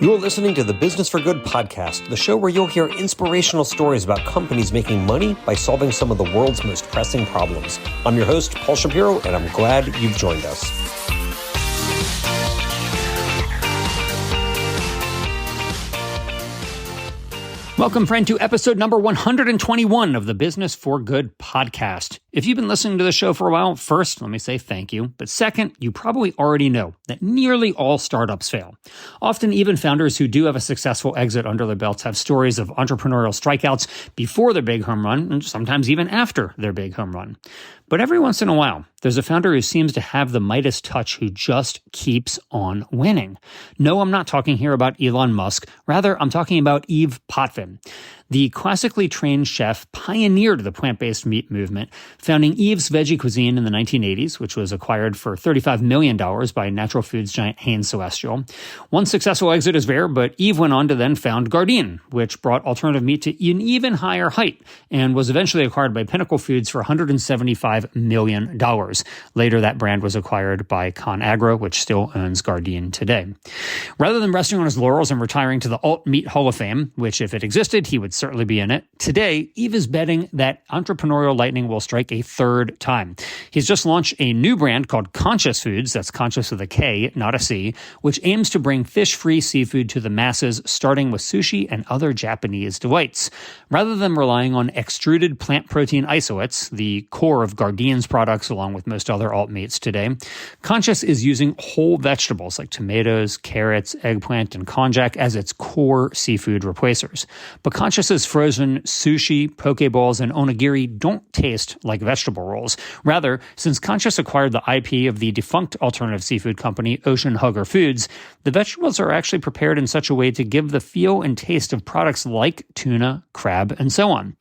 You're listening to the Business for Good podcast, the show where you'll hear inspirational stories about companies making money by solving some of the world's most pressing problems. I'm your host, Paul Shapiro, and I'm glad you've joined us. Welcome, friend, to episode number 121 of the Business for Good podcast. If you've been listening to the show for a while, first, let me say thank you. But second, you probably already know that nearly all startups fail. Often, even founders who do have a successful exit under their belts have stories of entrepreneurial strikeouts before their big home run, and sometimes even after their big home run. But every once in a while, there's a founder who seems to have the Midas touch who just keeps on winning. No, I'm not talking here about Elon Musk. Rather, I'm talking about Yves Potvin. The classically trained chef pioneered the plant-based meat movement, founding Yves Veggie Cuisine in the 1980s, which was acquired for $35 million by natural foods giant Hain Celestial. One successful exit is rare, but Yves went on to then found Gardein, which brought alternative meat to an even higher height and was eventually acquired by Pinnacle Foods for $175 million. Later, that brand was acquired by ConAgra, which still owns Gardein today. Rather than resting on his laurels and retiring to the Alt Meat Hall of Fame, which if it existed, he would certainly be in it, today, Yves is betting that entrepreneurial lightning will strike a third time. He's just launched a new brand called Konscious Foods, that's conscious with a K, not a C, which aims to bring fish-free seafood to the masses, starting with sushi and other Japanese delights. Rather than relying on extruded plant protein isolates, the core of Gardein's products along with most other alt meats today, Konscious is using whole vegetables like tomatoes, carrots, eggplant, and konjac as its core seafood replacers. But Konscious's frozen sushi, poke bowls, and onigiri don't taste like vegetable rolls. Rather, since Konscious acquired the IP of the defunct alternative seafood company Ocean Hugger Foods, the vegetables are actually prepared in such a way to give the feel and taste of products like tuna, crab, and so on.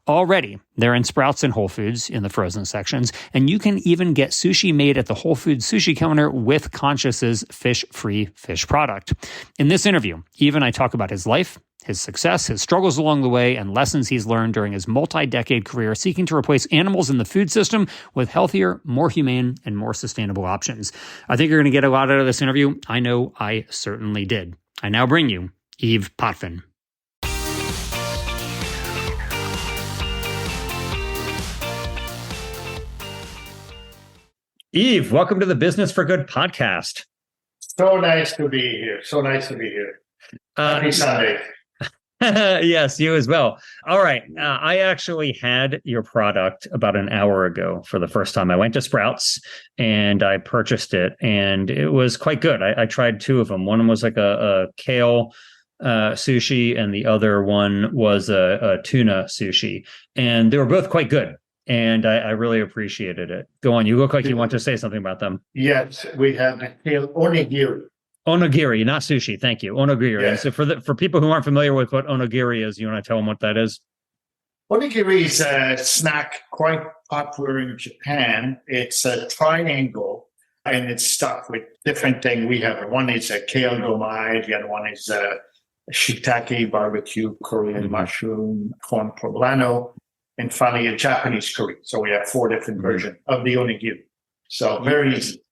Already, they're in Sprouts and Whole Foods in the frozen sections, and you can even get sushi made at the Whole Foods sushi counter with Konscious's fish-free fish product. In this interview, Yves and I talk about his life, his success, his struggles along the way, and lessons he's learned during his multi-decade career seeking to replace animals in the food system with healthier, more humane, and more sustainable options. I think you're going to get a lot out of this interview. I know I certainly did. I now bring you Yves Potvin. Yves, welcome to the Business for Good podcast. So nice to be here. Happy Sunday. Yes, you as well. All right. I actually had your product about an hour ago for the first time. I went to Sprouts and I purchased it, and it was quite good. I tried two of them. One was like a kale sushi, and the other one was a tuna sushi. And they were both quite good. And I really appreciated it. Go on. You look like you want to say something about them. Yes, we have the kale onigiri. Onigiri, not sushi. Thank you. Onigiri. Yeah. And so for people who aren't familiar with what onigiri is, you want to tell them what that is? Onigiri is a snack quite popular in Japan. It's a triangle, and it's stuffed with different things. We have one is a kale gomai, the other one is a shiitake barbecue, Korean mushroom, corn poblano, and finally a Japanese curry. So we have four different versions of the onigiri. So very easy.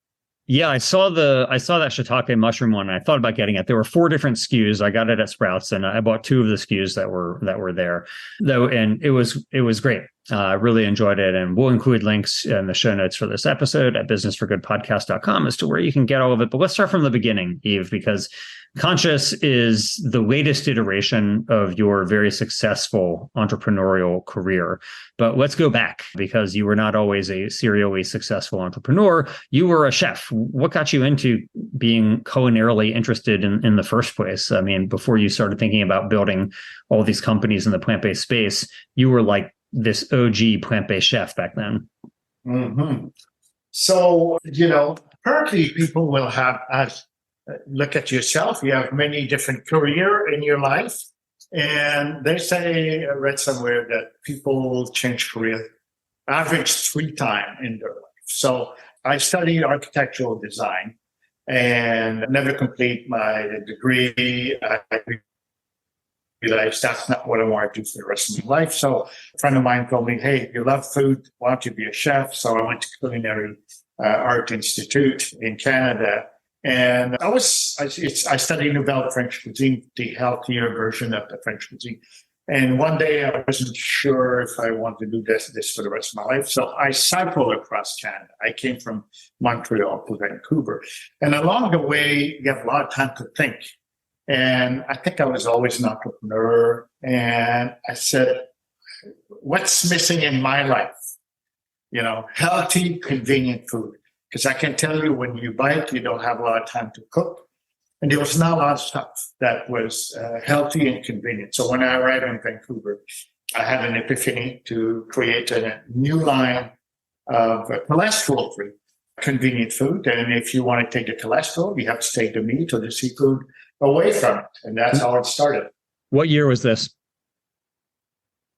Yeah, I saw that shiitake mushroom one, and I thought about getting it. There were four different SKUs. I got it at Sprouts, and I bought two of the SKUs that were there, though, and it was great. I really enjoyed it, and we'll include links in the show notes for this episode at businessforgoodpodcast.com as to where you can get all of it. But let's start from the beginning, Yves, because Konscious is the latest iteration of your very successful entrepreneurial career. But let's go back, because you were not always a serially successful entrepreneur. You were a chef. What got you into being culinarily interested in the first place? I mean, before you started thinking about building all these companies in the plant-based space, you were like this OG plant-based chef back then. Mm-hmm. So, currently people will have look at yourself. You have many different careers in your life. And they say, I read somewhere that people change career average 3 times in their life. So I studied architectural design and never complete my degree. I realized that's not what I want to do for the rest of my life. So a friend of mine told me, hey, you love food, why don't you be a chef? So I went to Culinary Art Institute in Canada And I studied Nouvelle French cuisine, the healthier version of the French cuisine. And one day I wasn't sure if I wanted to do this for the rest of my life. So I cycled across Canada. I came from Montreal to Vancouver. And along the way, you have a lot of time to think. And I think I was always an entrepreneur. And I said, what's missing in my life? Healthy, convenient food. Because I can tell you when you bike, you don't have a lot of time to cook. And there was not a lot of stuff that was healthy and convenient. So when I arrived in Vancouver, I had an epiphany to create a new line of cholesterol-free convenient food. And if you want to take the cholesterol, you have to take the meat or the seafood away from it. And that's how it started. What year was this?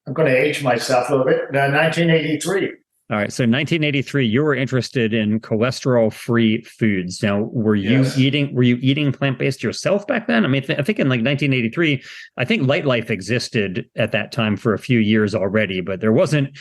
I'm going to age myself a little bit. 1983. All right. So 1983, you were interested in cholesterol-free foods. Now, were you eating plant-based yourself back then? I mean, I think in like 1983, I think Light Life existed at that time for a few years already, but there wasn't,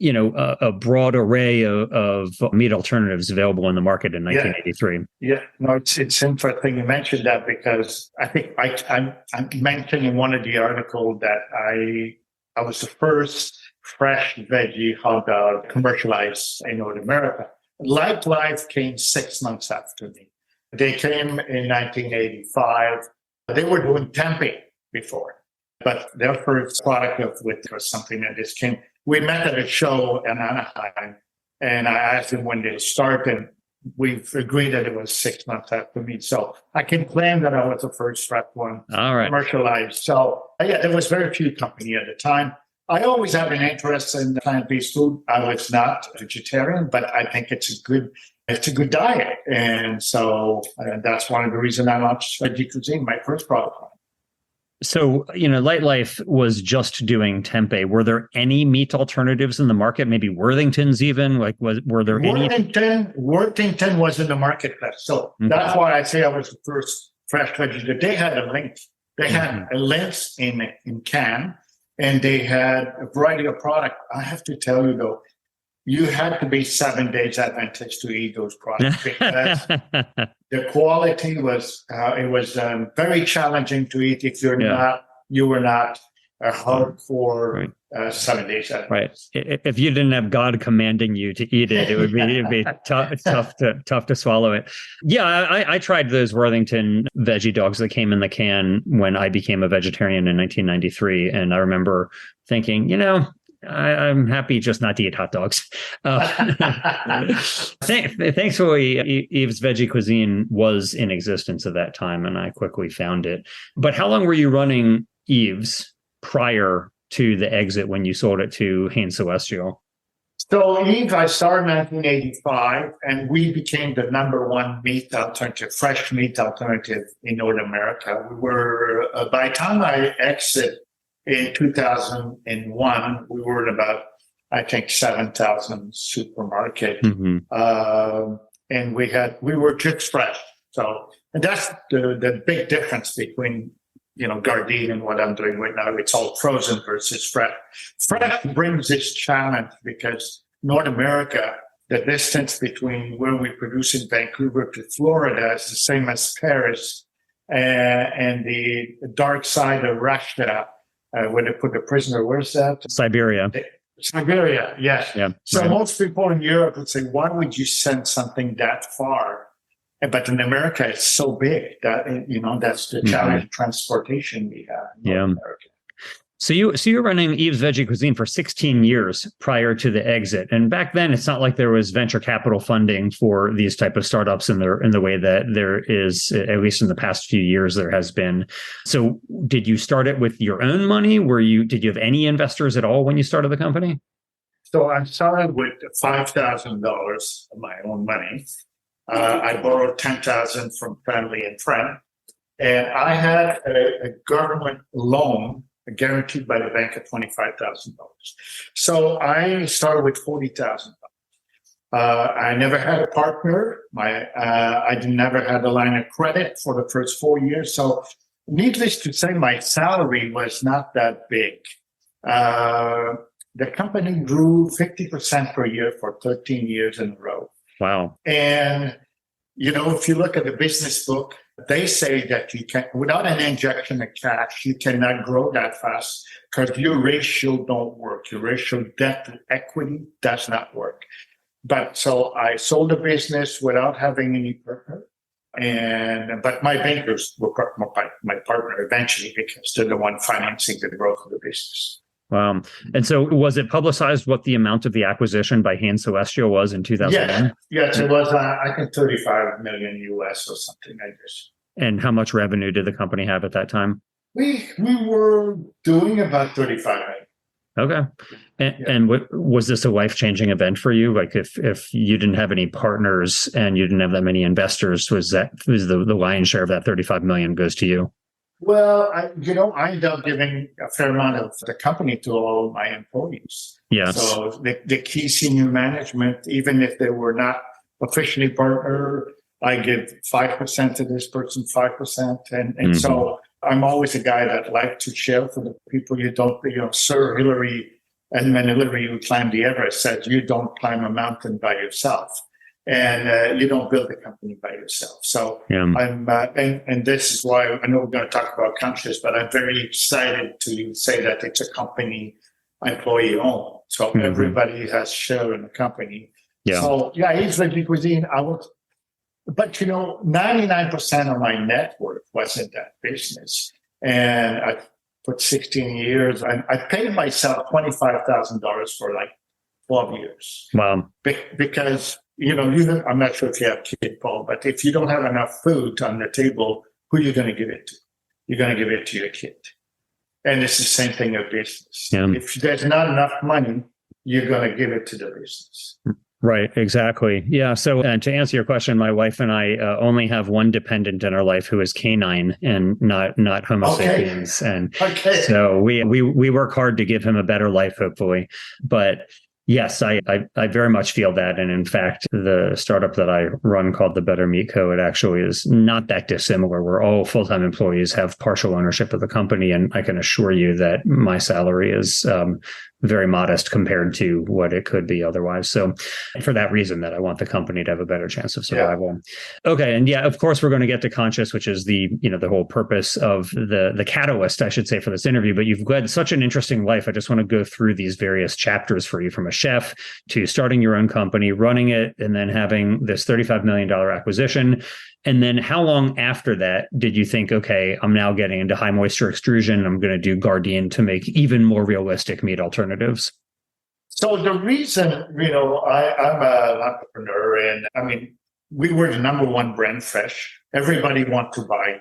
a broad array of meat alternatives available in the market in 1983. Yeah. No, it's interesting you mentioned that because I think I mentioned in one of the articles that I was the first fresh veggie hot dog commercialized in North America. Light Life came 6 months after me. They came in 1985. They were doing tempeh before, but their first product was something that just came. We met at a show in Anaheim, and I asked them when they started. We agreed that it was 6 months after me. So I can claim that I was the first fresh one commercialized. So there was very few company at the time. I always had an interest in plant-based food. I was not vegetarian, but I think it's a good diet. And so that's one of the reasons I launched Veggie Cuisine, my first product line. So, Light Life was just doing tempeh. Were there any meat alternatives in the market? Maybe Worthington's even? Were there any? Worthington was in the marketplace. So that's why I say I was the first fresh vegetarian. They had a link. They had a lens in can. And they had a variety of product. I have to tell you, though, you had to be 7 days Adventist to eat those products because the quality was very challenging to eat if you were not a hardcore 7 days Adventist. Right. If you didn't have God commanding you to eat it, it'd be tough to swallow it. Yeah, I tried those Worthington veggie dogs that came in the can when I became a vegetarian in 1993, and I remember thinking, I'm happy just not to eat hot dogs. Thankfully, Yves Veggie Cuisine was in existence at that time, and I quickly found it. But how long were you running Yves prior to the exit when you sold it to Hain Celestial? So Yves, I started in 1985, and we became the number one fresh meat alternative in North America. We were, by the time I exit in 2001, we were at about, I think, 7,000 supermarket. And we were just fresh. So, and that's the big difference between Gardein and what I'm doing right now. It's all frozen versus fresh. Fresh brings this challenge because North America, the distance between where we produce in Vancouver to Florida is the same as Paris and the dark side of Russia, where they put the prisoner. Where's that? Siberia. Siberia, yes. Yeah, so most people in Europe would say, why would you send something that far? But in America, it's so big that, that's the challenge of transportation we have in North America. So you're running Yves Veggie Cuisine for 16 years prior to the exit. And back then, it's not like there was venture capital funding for these type of startups in the way that there is, at least in the past few years, there has been. So did you start it with your own money? Did you have any investors at all when you started the company? So I started with $5,000 of my own money. I borrowed $10,000 from family and friend. And I had a government loan guaranteed by the bank at $25,000. So I started with $40,000. I never had a partner. I never had a line of credit for the first 4 years. So needless to say, my salary was not that big. The company grew 50% per year for 13 years in a row. Wow. And if you look at the business book, they say that you can, without an injection of cash, you cannot grow that fast because your ratio don't work. Your ratio debt to equity does not work. But so I sold the business without having any partner. But my bankers were my partner eventually because they're the one financing the growth of the business. Wow. And so was it publicized what the amount of the acquisition by Hain Celestial was in 2001? Yes, it was, I think, 35 million US or something like this. And how much revenue did the company have at that time? We were doing about 35 million. Okay. And was this a life-changing event for you? Like if you didn't have any partners and you didn't have that many investors, was the lion's share of that 35 million goes to you? Well, I ended up giving a fair amount of the company to all my employees. Yes. So the key senior management, even if they were not officially partner, I give 5% to this person, 5%. And so I'm always a guy that likes to share for the people you don't, Sir Hillary, Edmund Hillary, who climbed the Everest, said, you don't climb a mountain by yourself. And you don't build a company by yourself. So I'm, and this is why I know we're going to talk about Conscious, but I'm very excited to say that it's a company employee owned. So everybody has share in the company. Yeah. So Yves Veggie Cuisine, but 99% of my net worth was in that business. And I put 16 years, I paid myself $25,000 for like 12 years. Wow. Because I'm not sure if you have kids, Paul, but if you don't have enough food on the table, who are you going to give it to? You're going to give it to your kid. And it's the same thing in business. Yeah. If there's not enough money, you're going to give it to the business. Right, exactly. Yeah. So to answer your question, my wife and I only have one dependent in our life who is canine and not Homo sapiens. And so we work hard to give him a better life, hopefully. But yes, I very much feel that. And in fact, the startup that I run called the Better Meat Co., it actually is not that dissimilar. Where all full-time employees have partial ownership of the company. And I can assure you that my salary is very modest compared to what it could be otherwise. So for that reason, that I want the company to have a better chance of survival. Yeah. Okay. And of course, we're going to get to Conscious, which is the whole purpose of the catalyst, I should say, for this interview. But you've led such an interesting life. I just want to go through these various chapters for you, from a chef to starting your own company, running it, and then having this $35 million acquisition. And then how long after that did you think, okay, I'm now getting into high moisture extrusion. I'm going to do Gardein to make even more realistic meat alternatives? So the reason, I'm an entrepreneur, and we were the number one brand fresh. Everybody want to buy,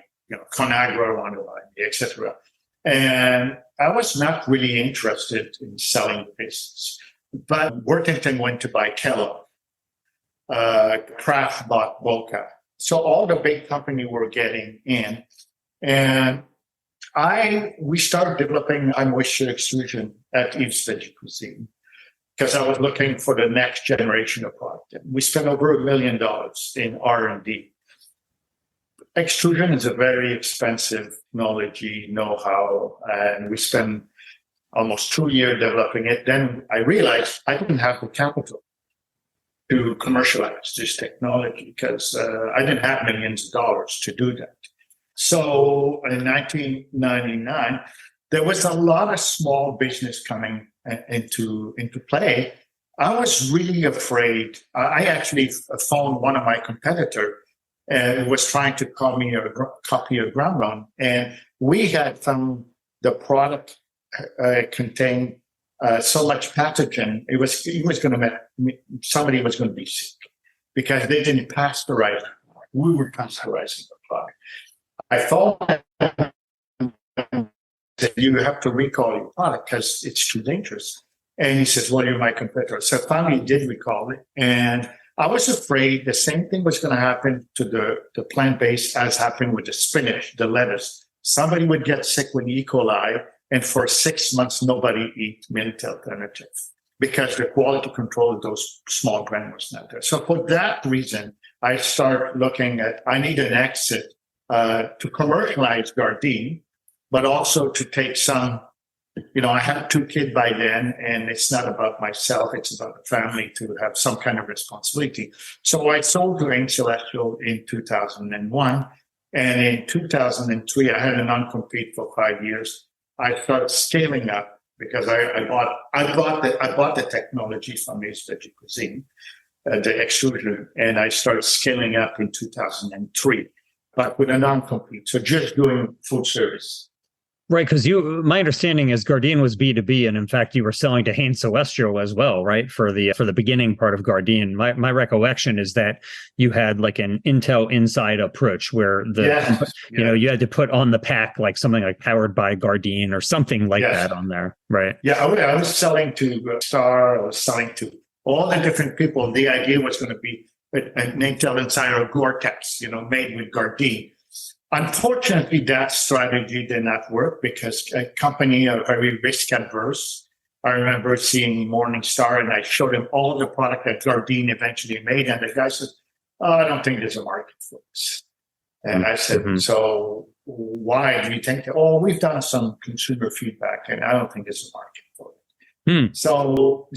Conagra want to buy me, etc. And I was not really interested in selling the business. But Worthington went to buy Kellogg. Kraft bought Boca. So all the big company were getting in. And we started developing high moisture extrusion at Yves Veggie Cuisine because I was looking for the next generation of product. We spent over $1 million in R&D. Extrusion is a very expensive technology, know-how, and we spent almost 2 years developing it. Then I realized I didn't have the capital to commercialize this technology because I didn't have millions of dollars to do that. So in 1999, there was a lot of small business coming into play. I was really afraid. I actually phoned one of my competitors and was trying to copy a ground run. And we had found the product contained so much pathogen, somebody was going to be sick because they didn't pasteurize it. We were pasteurizing the product. I thought that you have to recall your product because it's too dangerous. And he says, well, you're my competitor. So finally he did recall it. And I was afraid the same thing was going to happen to the plant-based as happened with the spinach, the lettuce. Somebody would get sick with E. coli. And for 6 months, nobody eat meat alternative because the quality control of those small grain was not there. So for that reason, I started looking at, I need an exit to commercialize Gardein, but also to take some I had 2 kids by then, and it's not about myself. It's about the family to have some kind of responsibility. So I sold to Hain Celestial in 2001. And in 2003, I had a non-compete for 5 years. I started scaling up because I bought the technology from Yves Veggie Cuisine, the extrusion, and I started scaling up in 2003, but with a non-compete. So just doing food service. Right, because my understanding is Gardein was B2B, and in fact, you were selling to Hain Celestial as well, right? For the beginning part of Gardein. My recollection is that you had like an Intel Inside approach where you had to put on the pack like something like powered by Gardein or something like that on there, right? Yeah, I was selling to Star. I was selling to all the different people. The idea was going to be an Intel Inside or Gore-Tex, made with Gardein. Unfortunately, that strategy did not work because a company are very risk adverse. I remember seeing Morningstar, and I showed him all the product that Gardein eventually made, and the guy said, I don't think there's a market for this. And I said, so why do you think? We've done some consumer feedback, and I don't think there's a market for it. So,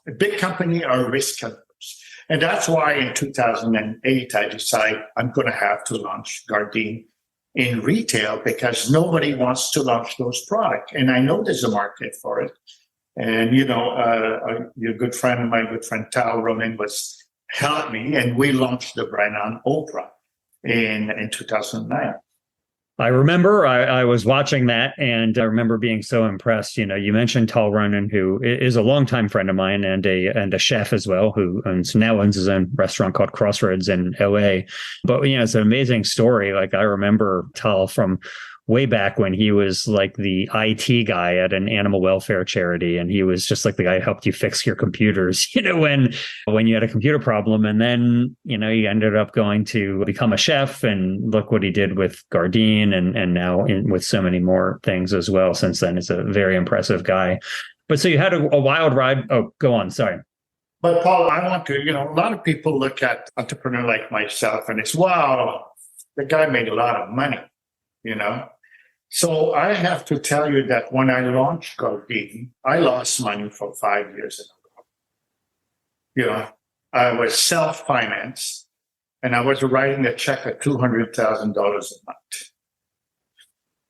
a big company are risk adverse. And that's why in 2008, I decided I'm going to have to launch Gardein in retail because nobody wants to launch those products. And I know there's a market for it. And, your good friend, my good friend, Tal Roman helped me, and we launched the brand on Oprah in 2009. I remember I was watching that, and I remember being so impressed. You mentioned Tal Ronan, who is a longtime friend of mine and a chef as well, who now owns his own restaurant called Crossroads in LA. But it's an amazing story. Like I remember Tal from way back when he was like the IT guy at an animal welfare charity, and he was just like the guy who helped you fix your computers, when you had a computer problem. And then, he ended up going to become a chef, and look what he did with Gardein and now with so many more things as well. Since then, he's a very impressive guy. But so you had a wild ride. Oh, go on. Sorry. But Paul, I want to, a lot of people look at entrepreneur like myself and it's, wow, the guy made a lot of money, So I have to tell you that when I launched Gardein, I lost money for 5 years in a row. I was self-financed, and I was writing a check of $200,000 a month.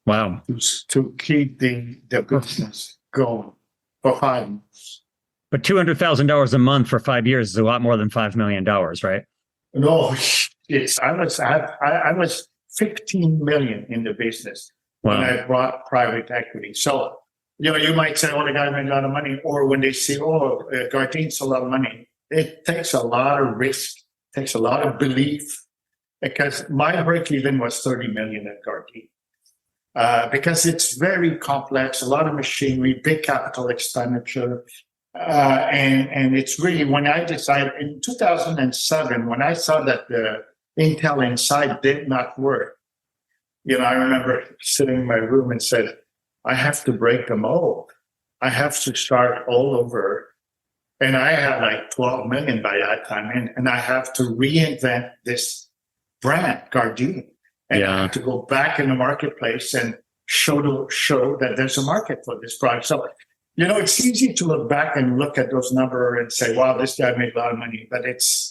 Wow. To keep the business going for 5 years. But $200,000 a month for 5 years is a lot more than $5 million, right? No, I was 15 million in the business. Wow. When I brought private equity. So, you might say, the guy made a lot of money. Or when they see, Gardein's a lot of money. It takes a lot of risk, takes a lot of belief. Because my break even was 30 million at Gardein. Because it's very complex, a lot of machinery, big capital expenditure. And it's really, when I decided in 2007, when I saw that the Intel Inside did not work, I remember sitting in my room and said, I have to break the mold. I have to start all over. And I had like 12 million by that time. And I have to reinvent this brand, Gardein. And I have to go back in the marketplace and show that there's a market for this product. So, it's easy to look back and look at those numbers and say, wow, this guy made a lot of money. But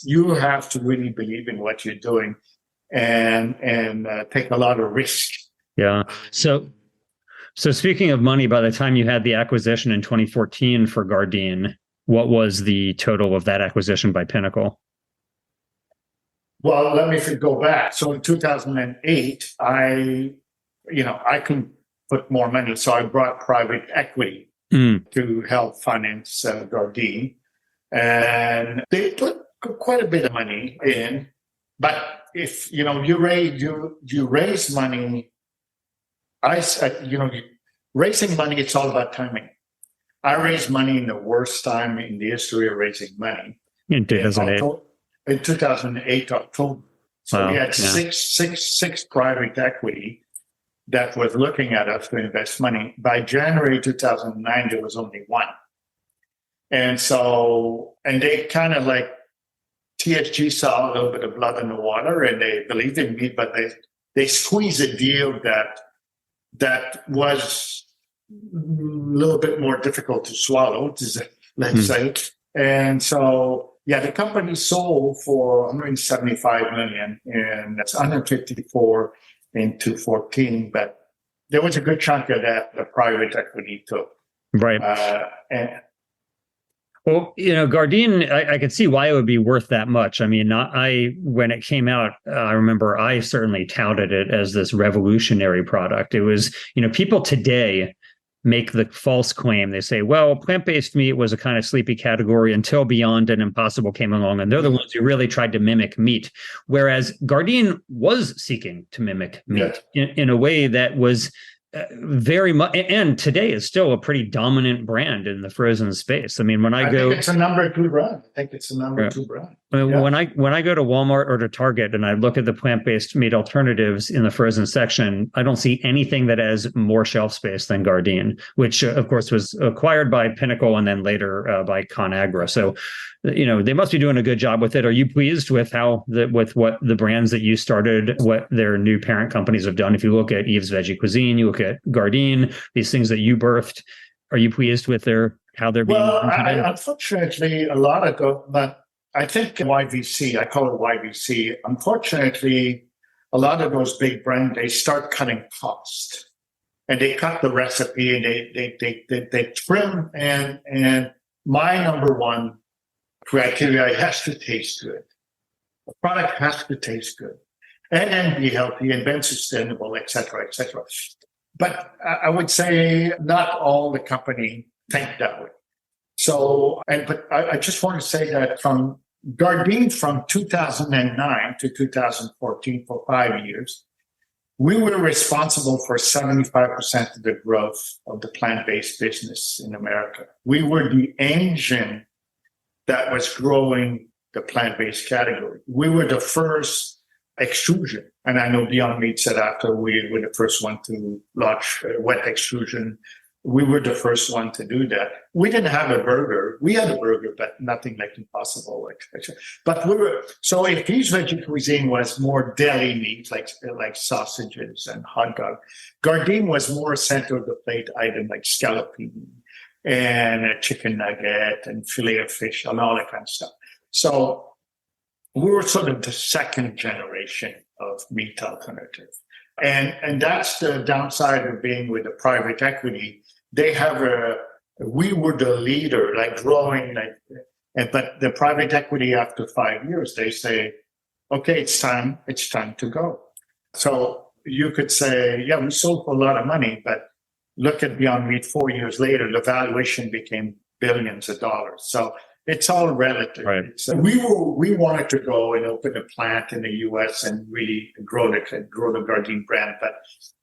you have to really believe in what you're doing. And take a lot of risk. Yeah. So speaking of money, by the time you had the acquisition in 2014 for Gardein, what was the total of that acquisition by Pinnacle? Well, let me go back. So in 2008, I couldn't put more money, so I brought private equity to help finance Gardein, and they put quite a bit of money in, but if you raise money, raising money, it's all about timing. I raised money in the worst time in the history of raising money in 2008. In 2008 October. So we had six private equity that was looking at us to invest money. By January 2009, there was only one, and they kind of like. TSG saw a little bit of blood in the water, and they believed in me, but they squeezed a deal that was little bit more difficult to swallow, let's say. And so, the company sold for 175 million, and that's 154 in 2014. But there was a good chunk of that the private equity took. Right. Well, Gardein, I could see why it would be worth that much. I mean, when it came out, I remember I certainly touted it as this revolutionary product. It was, people today make the false claim. They say, well, plant-based meat was a kind of sleepy category until Beyond and Impossible came along, and they're the ones who really tried to mimic meat. Whereas Gardein was seeking to mimic meat in a way that was very much, and today is still a pretty dominant brand in the frozen space. I mean, when I go, think it's a number 2 brand. When I go to Walmart or to Target and I look at the plant-based meat alternatives in the frozen section, I don't see anything that has more shelf space than Gardein, which of course was acquired by Pinnacle and then later by ConAgra. So, they must be doing a good job with it. Are you pleased with with what the brands that you started, what their new parent companies have done? If you look at Yves Veggie Cuisine, you look at Gardein, these things that you birthed, are you pleased with how they're being done today? Unfortunately, a lot of them, but I think YVC, I call it YVC. Unfortunately, a lot of those big brands, they start cutting cost, and they cut the recipe, and they trim. And my number one criteria has to taste good. The product has to taste good, and be healthy and be sustainable, et cetera, et cetera. But I would say not all the company think that way. So, but I just want to say that from Gardein, from 2009 to 2014, for 5 years, we were responsible for 75% of the growth of the plant-based business in America. We were the engine that was growing the plant-based category. We were the first extrusion. And I know Beyond Meat said after we were the first one to launch wet extrusion. We were the first one to do that. We didn't have a burger. We had a burger, but nothing like Impossible. But so if Yves Veggie Cuisine was more deli meat, like sausages and hot dog, Gardein was more center of the plate item like scallopini and a chicken nugget and filet of fish and all that kind of stuff. So we were sort of the second generation of meat alternative. And that's the downside of being with the private equity. We were the leader, growing, but the private equity after 5 years, they say, okay, it's time to go. So you could say, we sold for a lot of money, but look at Beyond Meat 4 years later, the valuation became billions of dollars. So it's all relative. Right. We wanted to go and open a plant in the U.S. and really grow the Gardein brand, but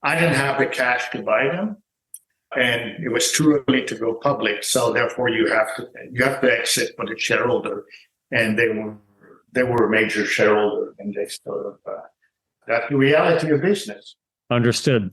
I didn't have the cash to buy them, and it was too early to go public. So therefore, you have to exit with a shareholder, and they were a major shareholder, and they sort of that's the reality of business. Understood.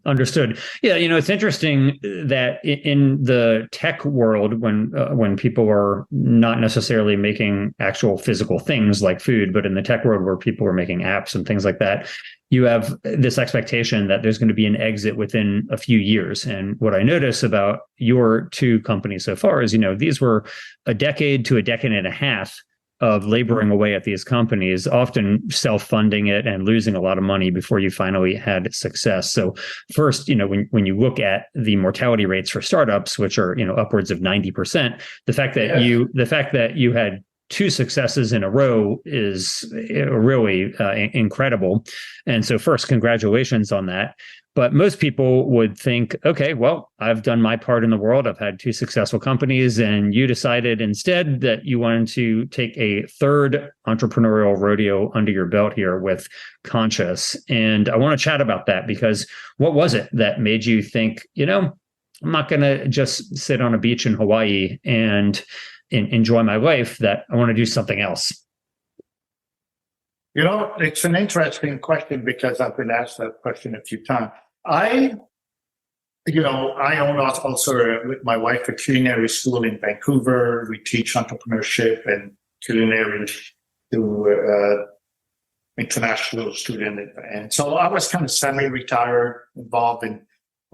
Yeah, it's interesting that in the tech world, when people are not necessarily making actual physical things like food, but in the tech world where people are making apps and things like that, you have this expectation that there's going to be an exit within a few years. And what I notice about your two companies so far is, these were a decade to a decade and a half of laboring away at these companies, often self-funding it and losing a lot of money before you finally had success. So first, when you look at the mortality rates for startups, which are, upwards of 90%, the fact that you had two successes in a row is really incredible. And so first, congratulations on that. But most people would think, okay, well, I've done my part in the world. I've had two successful companies, and you decided instead that you wanted to take a third entrepreneurial rodeo under your belt here with Konscious. And I want to chat about that, because what was it that made you think, I'm not going to just sit on a beach in Hawaii and enjoy my life, that I want to do something else? It's an interesting question, because I've been asked that question a few times. I own also with my wife a culinary school in Vancouver. We teach entrepreneurship and culinary to international students. And so I was kind of semi-retired, involved in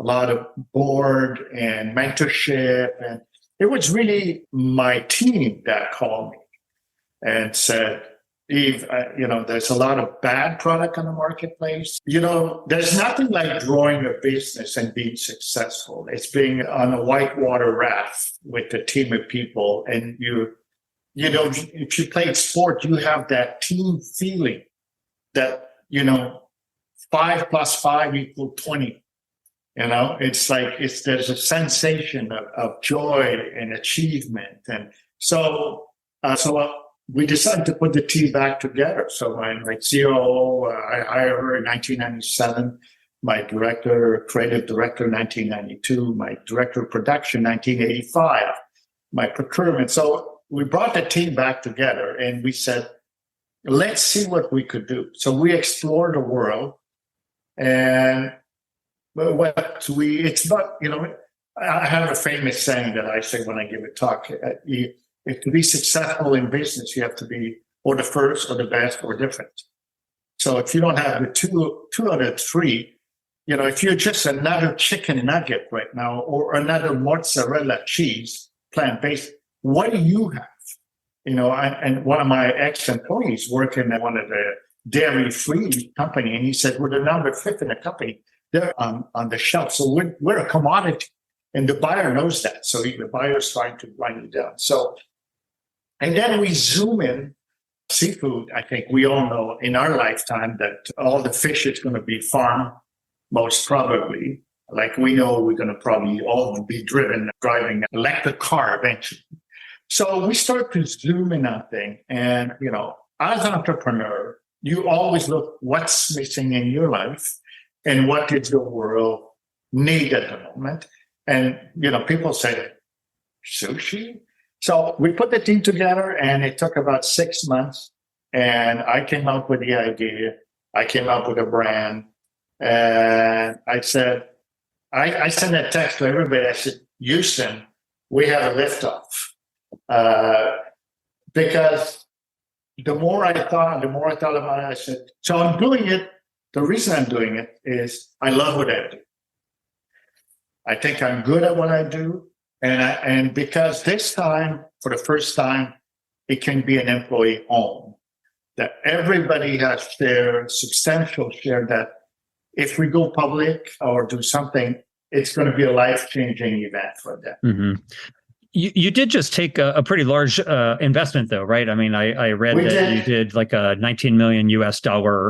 a lot of board and mentorship. And it was really my team that called me and said, Yves, there's a lot of bad product on the marketplace. There's nothing like growing a business and being successful. It's being on a whitewater raft with a team of people. And if you play sport, you have that team feeling that, 5 plus 5 equals 20. It's like there's a sensation of joy and achievement. And so we decided to put the team back together. So my COO, I hired her in 1997, my creative director, 1992, my director of production, 1985, my procurement. So we brought the team back together and we said, let's see what we could do. So we explored the world, and I have a famous saying that I say when I give a talk. If to be successful in business, you have to be or the first or the best or different. So if you don't have the two out of three, if you're just another chicken nugget right now or another mozzarella cheese, plant-based, what do you have? And one of my ex-employees working at one of the dairy-free company, and he said, we're the number 5th in the company. They're on the shelf. So we're a commodity. And the buyer knows that. So the buyer's trying to grind it down. So, and then we zoom in seafood. I think we all know in our lifetime that all the fish is going to be farmed, most probably. Like we know we're going to probably all be driving electric car eventually. So we start to zoom in on thing. And, as an entrepreneur, you always look what's missing in your life and what does the world need at the moment. And, people say, sushi? So we put the team together and it took about 6 months. And I came up with the idea. I came up with a brand. And I said, I sent a text to everybody. I said, Houston, we have a liftoff. Because the more I thought about it, I said, so I'm doing it. The reason I'm doing it is I love what I do. I think I'm good at what I do. And because this time, for the first time, it can be an employee owned, that everybody has substantial share, that if we go public or do something, it's going to be a life-changing event for them. Mm-hmm. You did just take a pretty large investment, though, right? I mean, I read that you did like a $19 million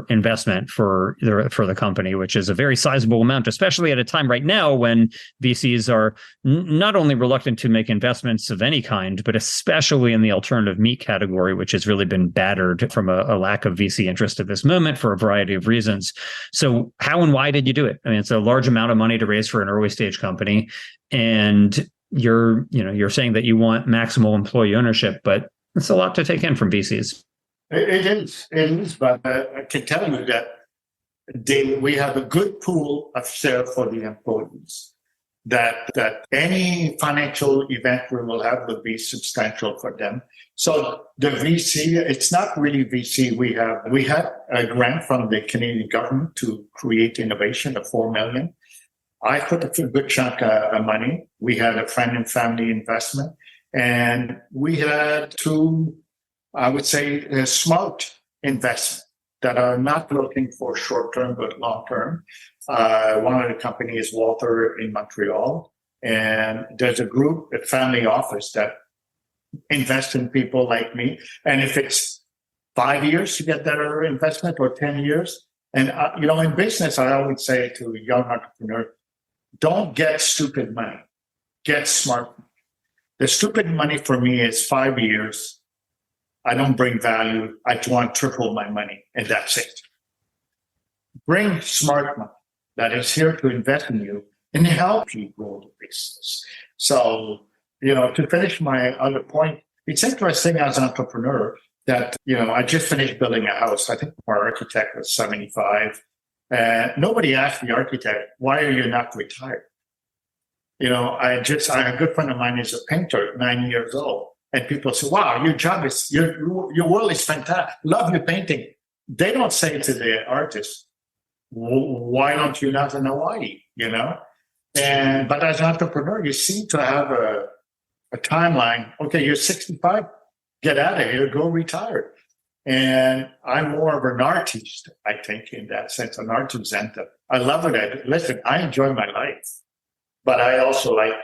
investment for the company, which is a very sizable amount, especially at a time right now when VCs are not only reluctant to make investments of any kind, but especially in the alternative meat category, which has really been battered from a lack of VC interest at this moment for a variety of reasons. So how and why did you do it? I mean, it's a large amount of money to raise for an early stage company, and you're saying that you want maximal employee ownership, but it's a lot to take in from VCs. It is, but I can tell you that we have a good pool of share for the employees. That any financial event we will have will be substantial for them. So the VC, it's not really VC. We had a grant from the Canadian government to create innovation of $4 million. I put a good chunk of money. We had a friend and family investment, and we had two, I would say, smart investments that are not looking for short-term but long-term. One of the companies is Walter in Montreal, and there's a group, a family office that invests in people like me. And if it's 5 years to get their investment or 10 years, and in business, I always say to young entrepreneurs, don't get stupid money, get smart money. The stupid money for me is 5 years. I don't bring value. I want to triple my money, and that's it. Bring smart money that is here to invest in you and help you grow the business. So, to finish my other point, it's interesting as an entrepreneur that, I just finished building a house. I think our architect was 75. Nobody asked the architect, why are you not retired? I a good friend of mine is a painter, 9 years old. And people say, wow, your world is fantastic. Love your painting. They don't say to the artist, why don't you not in Hawaii? But as an entrepreneur, you seem to have a timeline. Okay, you're 65, get out of here, go retire. And I'm more of an artist, I think, in that sense, an artisan. I love it. Listen, I enjoy my life, but I also like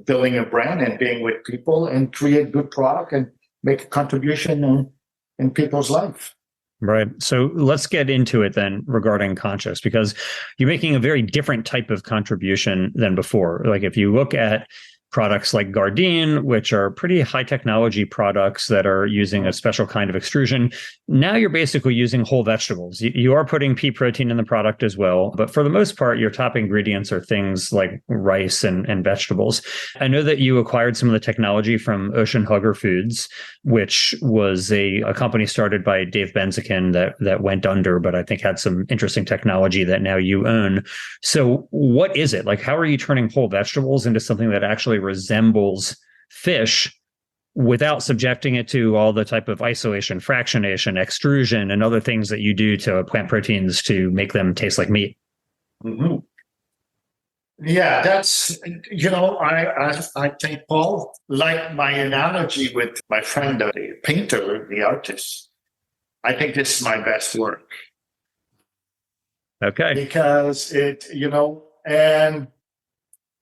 building a brand and being with people and create good product and make a contribution in people's life. Right. So let's get into it then regarding Conscious, because you're making a very different type of contribution than before. Like if you look at products like Gardein, which are pretty high technology products that are using a special kind of extrusion. Now you're basically using whole vegetables. You are putting pea protein in the product as well, but for the most part, your top ingredients are things like rice and vegetables. I know that you acquired some of the technology from Ocean Hugger Foods, which was a company started by Dave Benzikin that went under, but I think had some interesting technology that now you own. So what is it? Like, how are you turning whole vegetables into something that actually resembles fish without subjecting it to all the type of isolation, fractionation, extrusion, and other things that you do to plant proteins to make them taste like meat? Mm-hmm. Yeah, that's, I think, Paul, like my analogy with my friend, the painter, the artist, I think this is my best work. Okay. Because and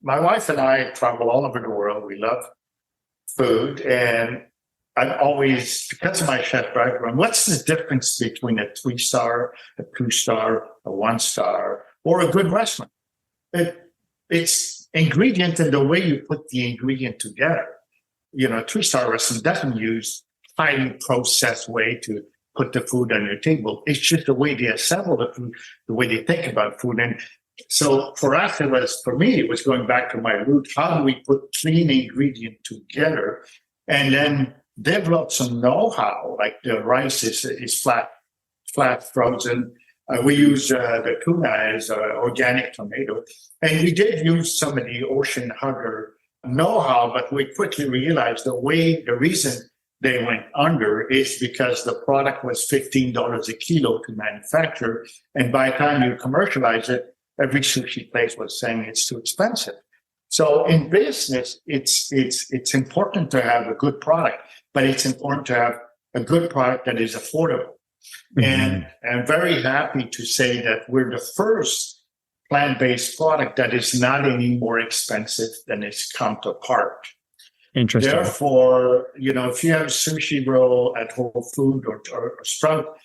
my wife and I travel all over the world. We love food. And I'm always, because of my chef background, what's the difference between a 3-star, a 2-star, a 1-star, or a good restaurant? It's ingredient and the way you put the ingredient together. A 3-star restaurant doesn't use highly processed way to put the food on your table. It's just the way they assemble the food, the way they think about food. And so for us, it was going back to my root. How do we put clean ingredient together and then develop some know-how? Like the rice is flat frozen. We use the tuna as organic tomato. And we did use some of the Ocean Hugger know-how, but we quickly realized the reason they went under is because the product was $15 a kilo to manufacture. And by the time you commercialize it, every sushi place was saying it's too expensive. So in business, it's important to have a good product, but it's important to have a good product that is affordable. Mm-hmm. And I'm very happy to say that we're the first plant-based product that is not any more expensive than its counterpart. Interesting. Therefore, if you have a sushi roll at Whole Foods or Sprout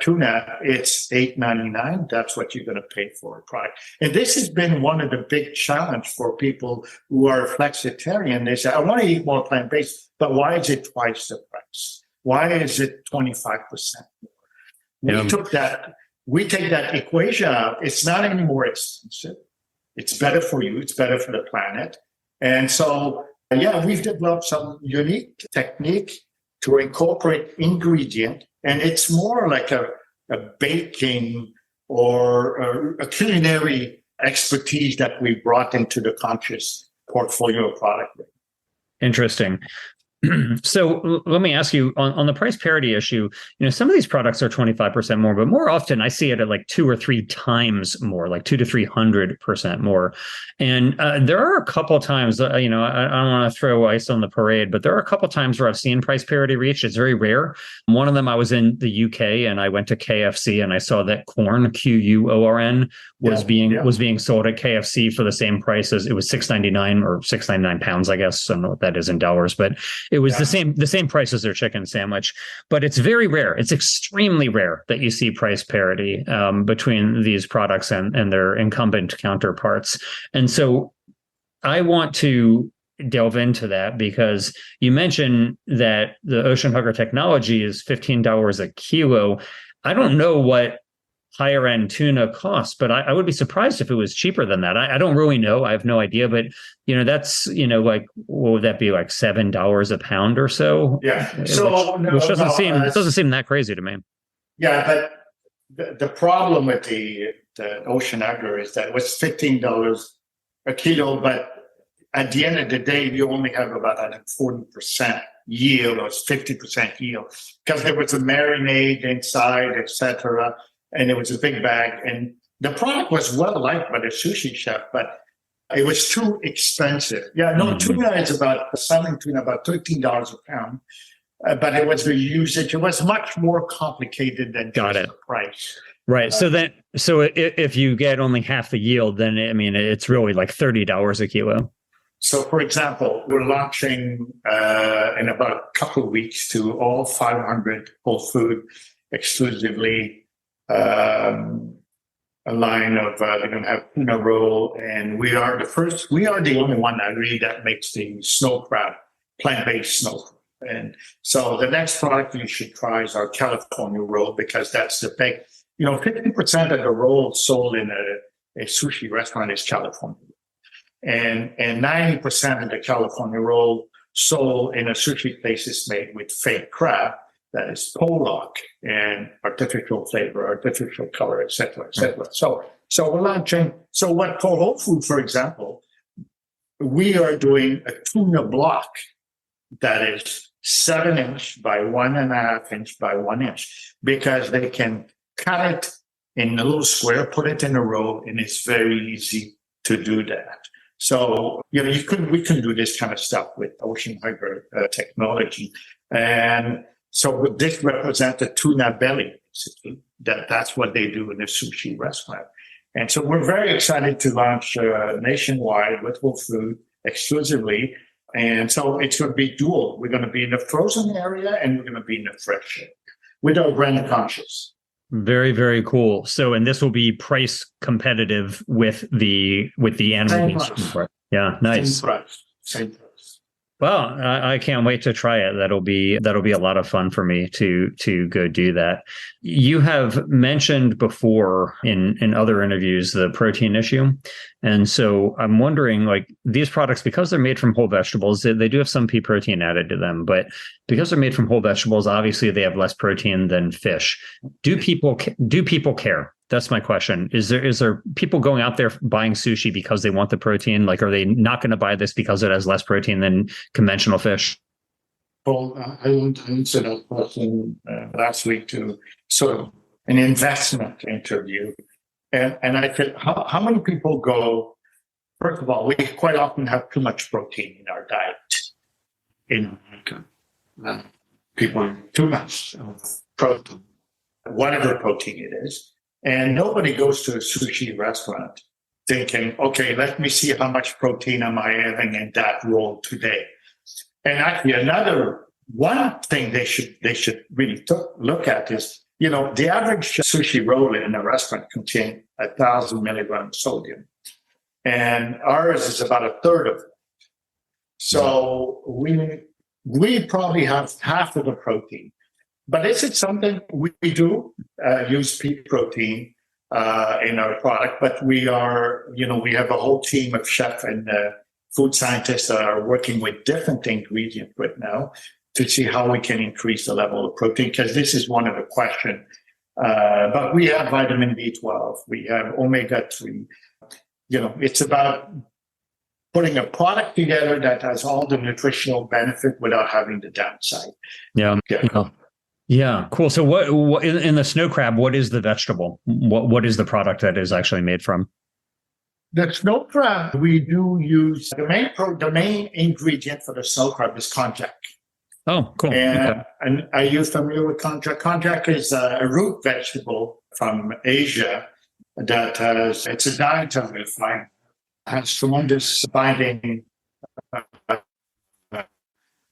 tuna, it's $8.99. That's what you're going to pay for a product. And this has been one of the big challenge for people who are flexitarian. They say, I want to eat more plant-based, but why is it twice the price? Why is it 25% more? We take that equation out. It's not any more expensive. It's better for you. It's better for the planet. And so, we've developed some unique technique to incorporate ingredient, and it's more like a baking or a culinary expertise that we brought into the Conscious portfolio product. Interesting. So let me ask you on the price parity issue, some of these products are 25% more, but more often I see it at like 2 or 3 times more, like 200 to 300% more. And there are a couple of times, I don't want to throw ice on the parade, but there are a couple of times where I've seen price parity reached. It's very rare. One of them, I was in the UK and I went to KFC and I saw that corn, QUORN, was being sold at KFC for the same price as it was $6.99 or £6.99, I guess. I don't know what that is in dollars, but it was the same price as their chicken sandwich. But it's very rare. It's extremely rare that you see price parity between these products and their incumbent counterparts. And so I want to delve into that because you mentioned that the Ocean Hugger technology is $15 a kilo. I don't know what higher end tuna costs, but I would be surprised if it was cheaper than that. I don't really know. I have no idea, but that's, like, what would that be, like $7 a pound or so? Yeah. So which doesn't seem that crazy to me. Yeah. But the problem with the Ocean Hugger is that it was $15 a kilo, but at the end of the day, you only have about 40% yield or 50% yield because there was a marinade inside, etc. And it was a big bag. And the product was well liked by the sushi chef, but It was too expensive. Yeah, no, tuna is selling tuna about $13 a pound. But it was the usage. It was much more complicated than just the price. Right. So if you get only half the yield, then I mean, it's really like $30 a kilo. So, for example, we're launching in about a couple of weeks to all 500 Whole Food exclusively a line of they're going to have tuna roll, and we are the only one that makes the snow crab, plant-based snow crab. And so the next product you should try is our California roll, because that's the big, 50% of the roll sold in a sushi restaurant is California. And 90% of the California roll sold in a sushi place is made with fake crab, that is Pollock, and artificial flavor, artificial color, et cetera, et cetera. So we're launching. So what for Whole Food, for example, we are doing a tuna block that is 7-inch by 1.5-inch by 1 inch, because they can cut it in a little square, put it in a roll, and it's very easy to do that. So, we can do this kind of stuff with ocean hybrid technology. And so this represents a tuna belly, basically. That's what they do in a sushi restaurant. And so we're very excited to launch nationwide with Whole Food exclusively. And so it's going to be dual. We're going to be in the frozen area, and we're going to be in the fresh area with our brand Conscious. Very, very cool. So, and this will be price competitive with the animal meat. Yeah, nice. Same price. Well, I can't wait to try it. That'll be a lot of fun for me to go do that. You have mentioned before in other interviews the protein issue. And so I'm wondering, like, these products, because they're made from whole vegetables, they do have some pea protein added to them, but because they're made from whole vegetables, obviously they have less protein than fish. Do people care? That's my question. Is there people going out there buying sushi because they want the protein? Like, are they not going to buy this because it has less protein than conventional fish? Well, I answered that question last week to sort of an investment interview. And I said, how many people go, first of all, we quite often have too much protein in our diet. In America, people too much protein, whatever protein it is. And nobody goes to a sushi restaurant thinking, okay, let me see how much protein am I having in that roll today. And actually, one thing they should really look at is, the average sushi roll in a restaurant contains 1,000 milligrams sodium, and ours is about a third of it. So we probably have half of the protein. But is it something we do use pea protein in our product? But we are, we have a whole team of chefs and food scientists that are working with different ingredients right now to see how we can increase the level of protein, because this is one of the questions. But we have vitamin B12, we have omega-3. It's about putting a product together that has all the nutritional benefit without having the downside. Yeah. Yeah, cool. So what in the snow crab, what is the vegetable? What is the product that is actually made from? The snow crab, we do use the main ingredient for the snow crab is konjac. Oh, cool. And are you familiar with konjac? Konjac is a root vegetable from Asia that it's a dietary fiber, has tremendous binding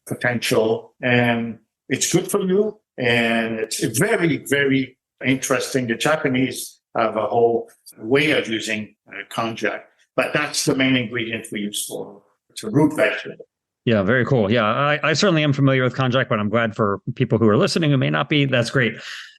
potential, and it's good for you. And it's very, very interesting. The Japanese have a whole way of using konjac, but that's the main ingredient we use for it's a root vegetable. Yeah, very cool. Yeah, I certainly am familiar with konjac, but I'm glad for people who are listening who may not be. That's great.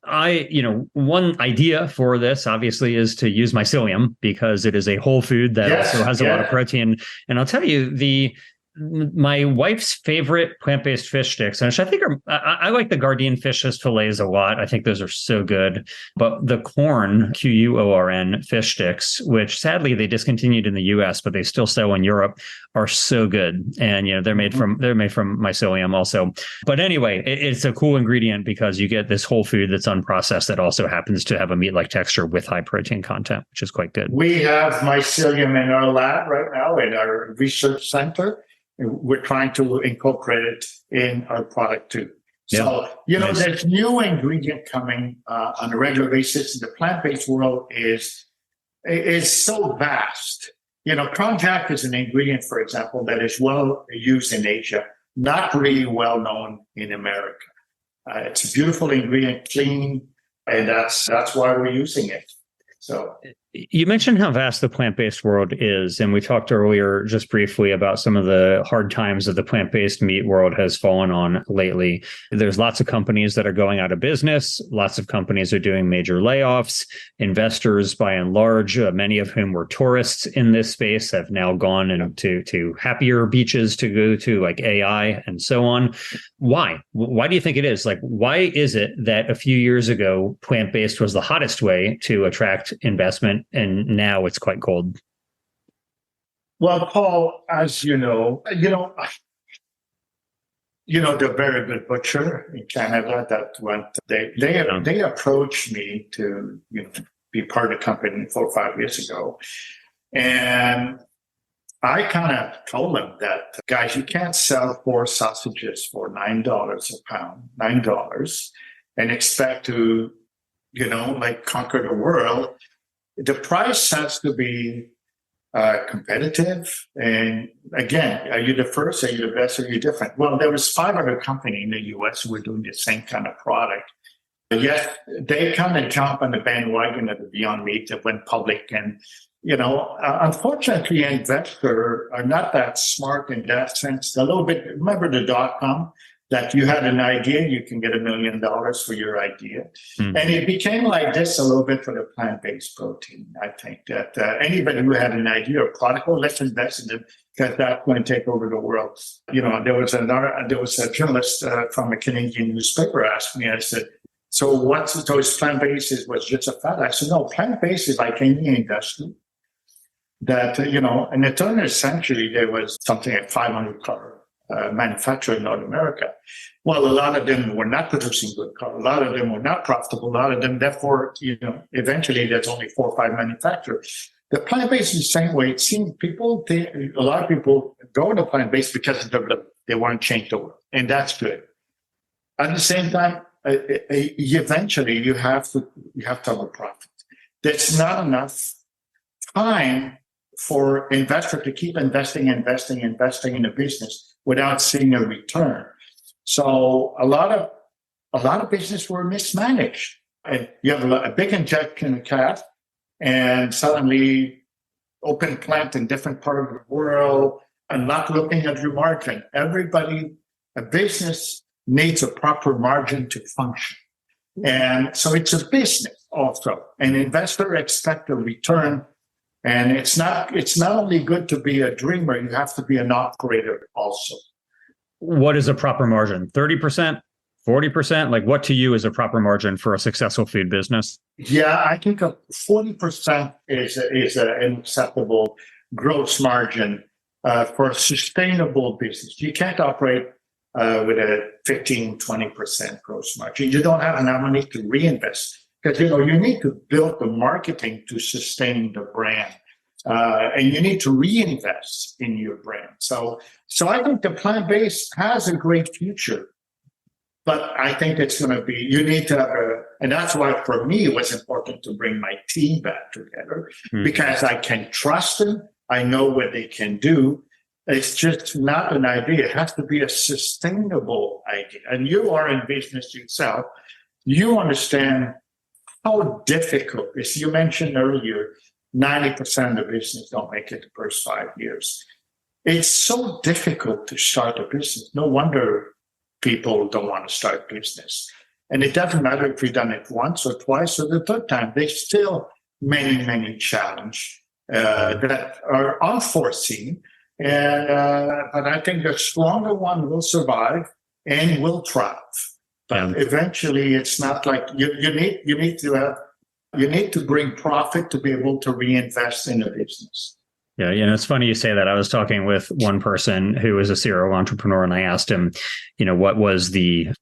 One idea for this obviously is to use mycelium, because it is a whole food that also has a lot of protein. And I'll tell you, my wife's favorite plant-based fish sticks, which I think I like the Gardein fish fillets a lot. I think those are so good. But the Quorn fish sticks, which sadly they discontinued in the US, but they still sell in Europe, are so good. And, they're made from mycelium also. But anyway, it's a cool ingredient because you get this whole food that's unprocessed that also happens to have a meat-like texture with high protein content, which is quite good. We have mycelium in our lab right now in our research center. We're trying to incorporate it in our product too. So, nice. There's new ingredient coming on a regular basis. The plant-based world is so vast. Crown Jack is an ingredient, for example, that is well used in Asia, not really well known in America. It's a beautiful ingredient, clean, and that's why we're using it. So you mentioned how vast the plant-based world is, and we talked earlier just briefly about some of the hard times that the plant-based meat world has fallen on lately. There's lots of companies that are going out of business. Lots of companies are doing major layoffs. Investors, by and large, many of whom were tourists in this space, have now gone into to happier beaches to go to, like AI and so on. Why? Why do you think it is? Like, why is it that a few years ago, plant-based was the hottest way to attract investment, and now it's quite cold? Well, Paul, as you know, the very good butcher in Canada that went, they approached me to be part of the company 4 or 5 years ago, and I kind of told them that, guys, you can't sell 4 sausages for $9 a pound, $9, and expect to conquer the world. The price has to be competitive. And again, are you the first? Are you the best? Are you different? Well, there was 5 other companies in the U.S. who were doing the same kind of product. Yet they kind of jump on the bandwagon of the Beyond Meat that went public. And, unfortunately, investors are not that smart in that sense. A little bit, remember the .com? That you had an idea, you can get $1 million for your idea. Mm-hmm. And it became like this a little bit for the plant-based protein. I think that anybody who had an idea or product, let's invest in it because that's going to take over the world. There was a journalist from a Canadian newspaper asked me, I said, so what's those plant-based was just a fad? I said, no, plant-based is like any industry that, in the turn of the century, there was something like 500 car manufacturer in North America. Well, a lot of them were not producing good cars. A lot of them were not profitable. A lot of them, therefore, eventually there's only 4 or 5 manufacturers. The plant-based is the same way. It seems a lot of people go to plant-based because they want to change the world, and that's good. At the same time, eventually you have to have a profit. There's not enough time for investor to keep investing in a business without seeing a return. So a lot of business were mismanaged. And you have a big injection of cash, and suddenly open plant in different part of the world and not looking at your margin. A business needs a proper margin to function. And so it's a business also. An investor expects a return. And it's not only good to be a dreamer, you have to be an operator also. What is a proper margin? 30%, 40%? Like, what to you is a proper margin for a successful food business? Yeah, I think 40% is an acceptable gross margin for a sustainable business. You can't operate with a 15, 20% gross margin. You don't have enough money to reinvest. Because, you need to build the marketing to sustain the brand. And you need to reinvest in your brand. So I think the plant-based has a great future. But I think it's going to be, you need to have and that's why for me it was important to bring my team back together. Because I can trust them. I know what they can do. It's just not an idea. It has to be a sustainable idea. And you are in business yourself. You understand how difficult is. You mentioned earlier, 90% of the business don't make it the first 5 years. It's so difficult to start a business. No wonder people don't want to start business. And it doesn't matter if you've done it once or twice or the third time. There's still many, many challenges that are unforeseen. And but I think the stronger one will survive and will thrive. But eventually, it's not like you need to bring profit to be able to reinvest in the business. Yeah, it's funny you say that. I was talking with one person who was a serial entrepreneur, and I asked him, what was the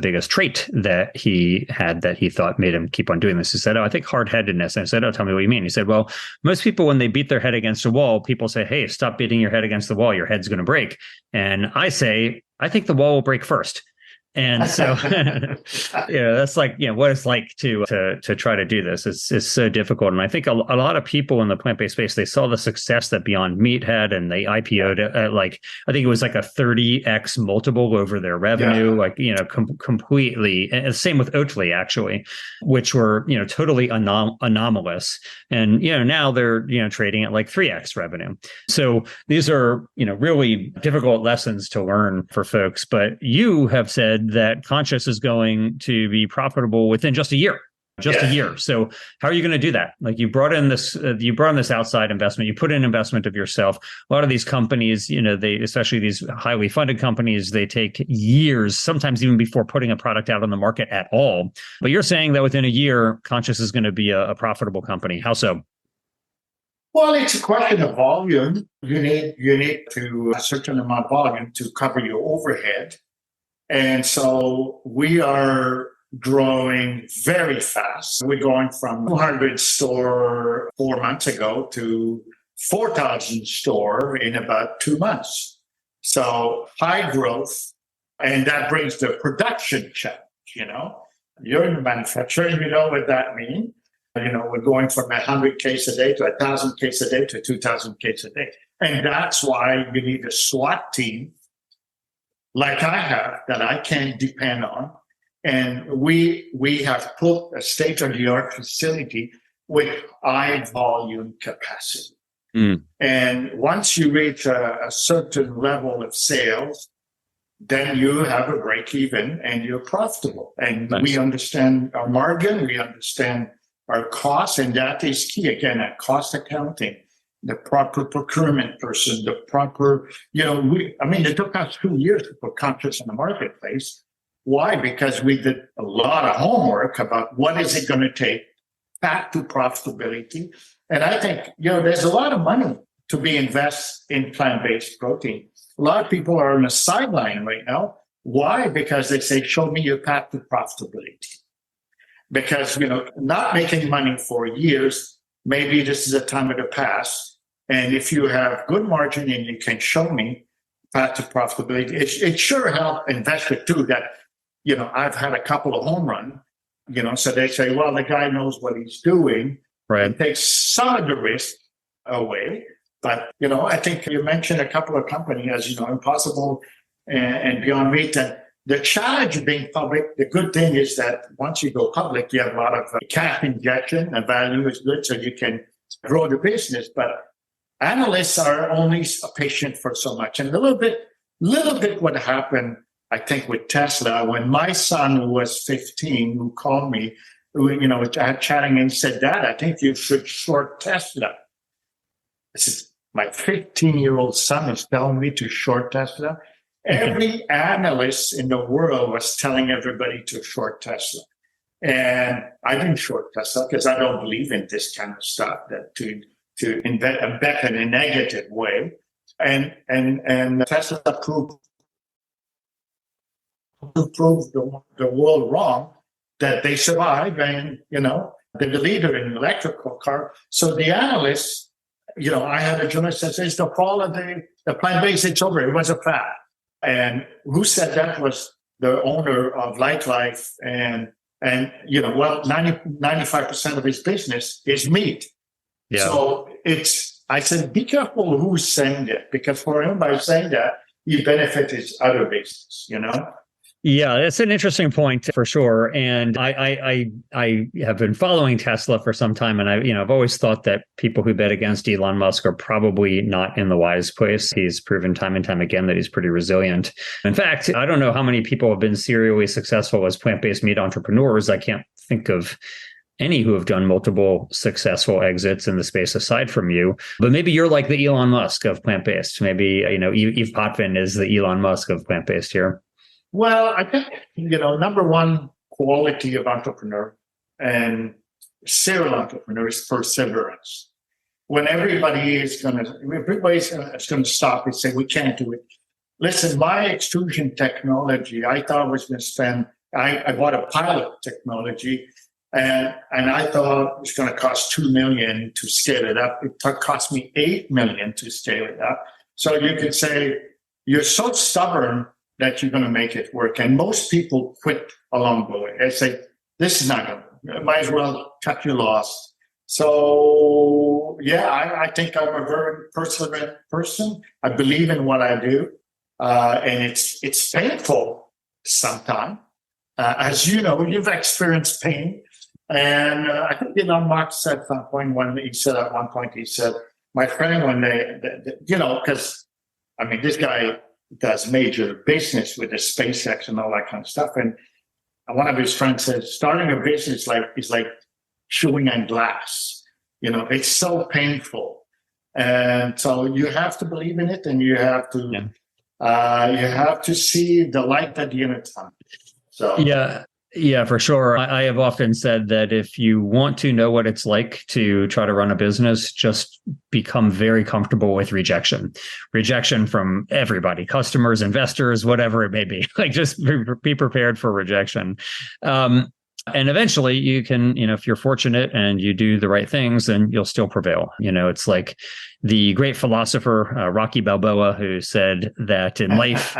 biggest trait that he had that he thought made him keep on doing this? He said, "Oh, I think hard-headedness." And I said, "Oh, tell me what you mean." He said, "Well, most people, when they beat their head against a wall, people say, 'Hey, stop beating your head against the wall. Your head's going to break.' And I say, I think the wall will break first." And so, that's like, what it's like to try to do this. It's so difficult. And I think a lot of people in the plant-based space, they saw the success that Beyond Meat had, and they IPO'd at like, I think it was like a 30x multiple over their revenue, completely. And same with Oatly, actually, which were, totally anomalous. And, now they're, trading at like 3x revenue. So these are, really difficult lessons to learn for folks. But you have said that Konscious is going to be profitable within just a year. A year. So how are you going to do that? Like, you brought in this outside investment, you put in investment of yourself. A lot of these companies, they, especially these highly funded companies, they take years, sometimes even before putting a product out on the market at all. But you're saying that within a year, Konscious is going to be a profitable company. How so? Well, it's a question of volume. You need to a certain amount of volume to cover your overhead. And so we are growing very fast. We're going from 200 store 4 months ago to 4,000 store in about 2 months. So high growth, and that brings the production challenge. You're in the manufacturing, you know what that means. We're going from 100 case a day to 1,000 case a day to 2,000 case a day. And that's why you need a SWAT team like I have, that I can depend on. And we have put a state-of-the-art facility with high volume capacity. And once you reach a certain level of sales, then you have a break even and you're profitable. And we understand our margin, we understand our costs, and that is key. Again, at cost accounting, the proper procurement person, the proper, it took us 2 years to put Konscious in the marketplace. Why? Because we did a lot of homework about what is it going to take back to profitability. And I think, there's a lot of money to be invested in plant-based protein. A lot of people are on the sideline right now. Why? Because they say, show me your path to profitability. Because, not making money for years, maybe this is a time of the past. And if you have good margin and you can show me path to profitability, it sure helps investor too that, I've had a couple of home run, so they say, well, the guy knows what he's doing. Right. It takes some of the risk away. But, I think you mentioned a couple of companies, as Impossible and Beyond Meat. And the challenge of being public, the good thing is that once you go public, you have a lot of cash injection, and value is good, so you can grow the business. But analysts are only patient for so much. And a little bit what happened, I think, with Tesla, when my son, who was 15, who called me, chatting and said, Dad, I think you should short Tesla. This is my 15-year-old son is telling me to short Tesla. Every analyst in the world was telling everybody to short Tesla. And I didn't short Tesla because I don't believe in this kind of stuff, that to bet in a negative way. And Tesla proved the world wrong, that they survive, and they're the leader in electrical car. So the analysts, I had a journalist that says the fall of the plant-based, it's over. It was a fad. And who said that? Was the owner of Light Life, and 95% of his business is meat. Yeah. So I said, be careful who's saying that, because for him, by saying that, you benefit his other business, Yeah, that's an interesting point for sure. And I have been following Tesla for some time, and I've always thought that people who bet against Elon Musk are probably not in the wise place. He's proven time and time again that he's pretty resilient. In fact, I don't know how many people have been serially successful as plant-based meat entrepreneurs. I can't think of any who have done multiple successful exits in the space aside from you. But maybe you're like the Elon Musk of plant-based. Maybe, Yves Potvin is the Elon Musk of plant-based here. Well, I think, number one quality of entrepreneur and serial entrepreneur is perseverance. when everybody's going to stop and say, we can't do it. Listen, my extrusion technology, I thought I was going to spend, I bought a pilot technology and I thought it was going to cost $2 million to scale it up. It cost me $8 million to scale it up. So you could say, you're so stubborn that you're going to make it work. And most people quit along the way. They say, this is not going to, might as well cut your loss. So, yeah, I think I'm a very perseverant person. I believe in what I do. And it's painful sometimes. As you know, you've experienced pain. And I think Elon Musk said at one point, he said, my friend, when because, I mean, this guy does major business with the SpaceX and all that kind of stuff. And one of his friends said, starting a business is like chewing on glass. It's so painful. And so you have to believe in it, and you have to see the light at the end of time. So Yeah, for sure. I have often said that if you want to know what it's like to try to run a business, just become very comfortable with rejection from everybody, customers, investors, whatever it may be. Like, just be prepared for rejection. And eventually you can, if you're fortunate and you do the right things, then you'll still prevail. It's like the great philosopher, Rocky Balboa, who said that in life,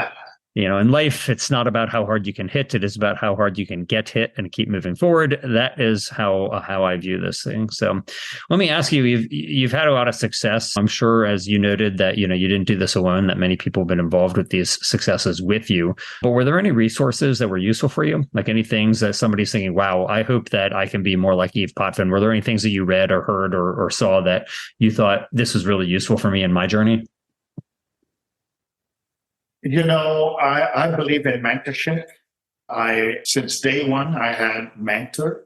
it's not about how hard you can hit. It is about how hard you can get hit and keep moving forward. That is how I view this thing. So let me ask you, you've had a lot of success. I'm sure, as you noted, that, you didn't do this alone, that many people have been involved with these successes with you. But were there any resources that were useful for you? Like any things that somebody's thinking, wow, I hope that I can be more like Yves Potvin. Were there any things that you read or heard or saw that you thought this was really useful for me in my journey? I believe in mentorship. Since day one, I had mentor,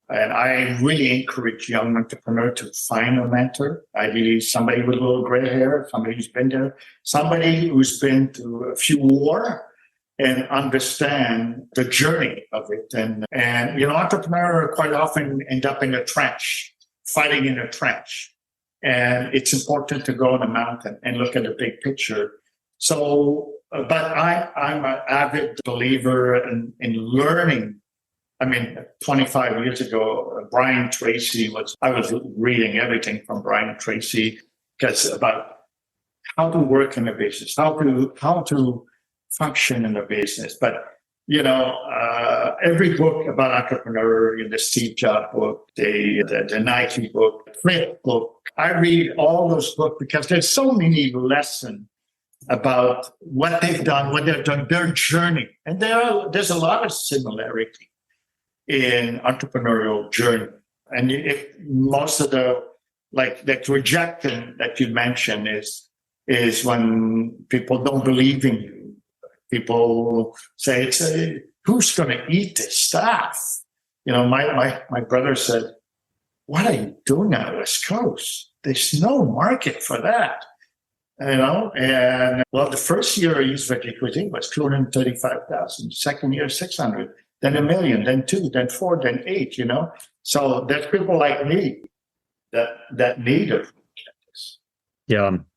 and I really encourage young entrepreneurs to find a mentor. Ideally, somebody with a little gray hair, somebody who's been there, somebody who's been through a few wars and understand the journey of it. And entrepreneurs quite often end up in a trench, fighting in a trench. And it's important to go on a mountain and look at the big picture. So, but I'm an avid believer in learning. I mean, 25 years ago, Brian Tracy I was reading everything from Brian Tracy about how to work in a business, how to function in a business. But, every book about entrepreneur, the Steve Jobs book, the Nike book, the Flip book, I read all those books because there's so many lessons about what they've done, their journey. And there's a lot of similarity in entrepreneurial journey. And most of the rejection that you mentioned is when people don't believe in you. People say, who's going to eat this stuff? My brother said, what are you doing on the West Coast? There's no market for that. And the first year Yves Veggie Cuisine was 235,000. Second year, 600, then 1 million, then 2, then 4, then 8. So there's people like me that need it.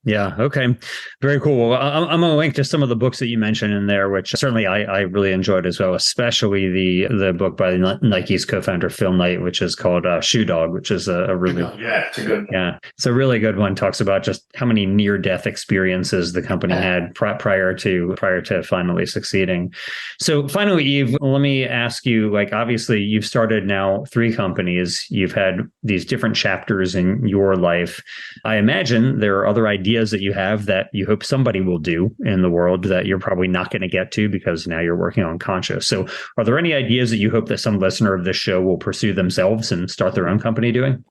Yeah. Okay. Very cool. Well, I'm going to link to some of the books that you mentioned in there, which certainly I really enjoyed as well, especially the book by Nike's co-founder, Phil Knight, which is called Shoe Dog, which is a really, it's a good one. Yeah, it's a really good one. Talks about just how many near-death experiences the company had prior to finally succeeding. So finally, Yves, let me ask you, obviously you've started now 3 companies. You've had these different chapters in your life. I imagine there are other ideas that you have that you hope somebody will do in the world that you're probably not going to get to because now you're working on Conscious. So are there any ideas that you hope that some listener of this show will pursue themselves and start their own company doing?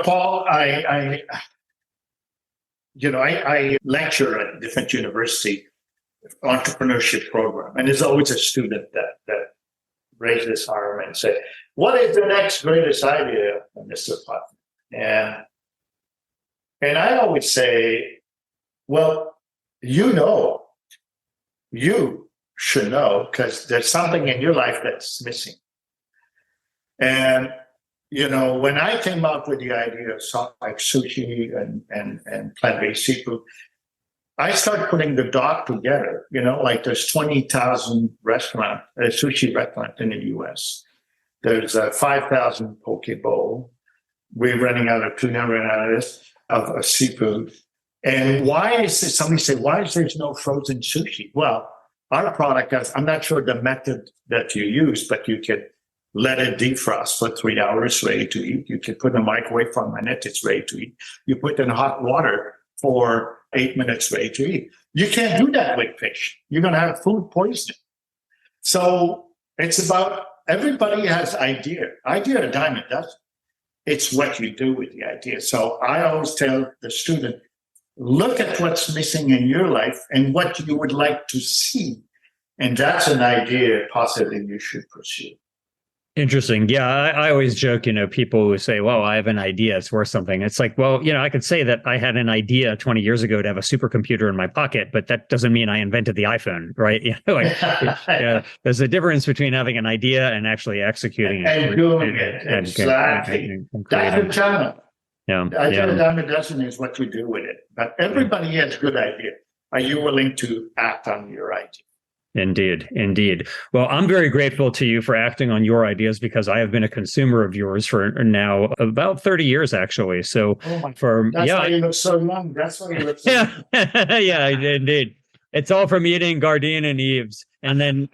Paul, I lecture at different university entrepreneurship program, and there's always a student that raises his arm and say, what is the next greatest idea, Mr. Potvin? And I always say, well, you should know, because there's something in your life that's missing. And when I came up with the idea of like sushi and plant-based seafood, I started putting the dot together. Like there's 20,000 sushi restaurants in the U.S. There's 5,000 poke bowl. We're running out of tuna, running out of this, of seafood. And why is this? Somebody say, why is there no frozen sushi? Well, our product has, I'm not sure the method that you use, but you could let it defrost for 3 hours, ready to eat. You could put in a microwave for a minute, it's ready to eat. You put in hot water for 8 minutes, ready to eat. You can't do that with fish. You're going to have food poisoning. So it's about, everybody has idea. Idea a diamond doesn't. It's what you do with the idea. So I always tell the student, look at what's missing in your life and what you would like to see. And that's an idea possibly you should pursue. Interesting. Yeah, I always joke, people who say, well, I have an idea, it's worth something. It's like, well, I could say that I had an idea 20 years ago to have a supercomputer in my pocket, but that doesn't mean I invented the iPhone, right? There's a difference between having an idea and actually executing it. And doing it. Exactly. That's the challenge. Yeah. The idea of diamond dozen is what you do with it. But everybody has a good idea. Are you willing to act on your idea? Indeed. Well, I'm very grateful to you for acting on your ideas because I have been a consumer of yours for now about 30 years, actually. So that's why you look so young. That's why you look so young. Yeah, indeed. It's all from eating Gardein and Yves. And then,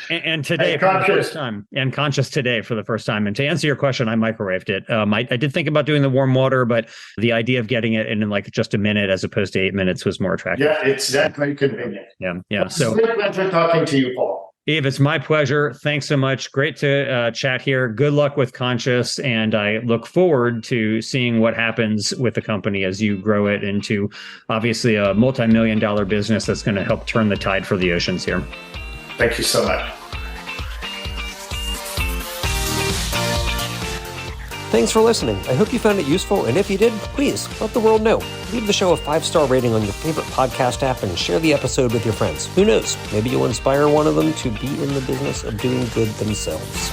and today for the first time, and Conscious today for the first time. And to answer your question, I microwaved it. I did think about doing the warm water, but the idea of getting it in like just a minute as opposed to 8 minutes was more attractive. Yeah, it's that very convenient. Yeah. So it's a pleasure talking to you, Paul. Yves, it's my pleasure. Thanks so much. Great to chat here. Good luck with Conscious. And I look forward to seeing what happens with the company as you grow it into obviously a multi-million-dollar business that's going to help turn the tide for the oceans here. Thank you so much. Thanks for listening. I hope you found it useful, and if you did, please let the world know. Leave the show a 5-star rating on your favorite podcast app and share the episode with your friends. Who knows? Maybe you'll inspire one of them to be in the business of doing good themselves.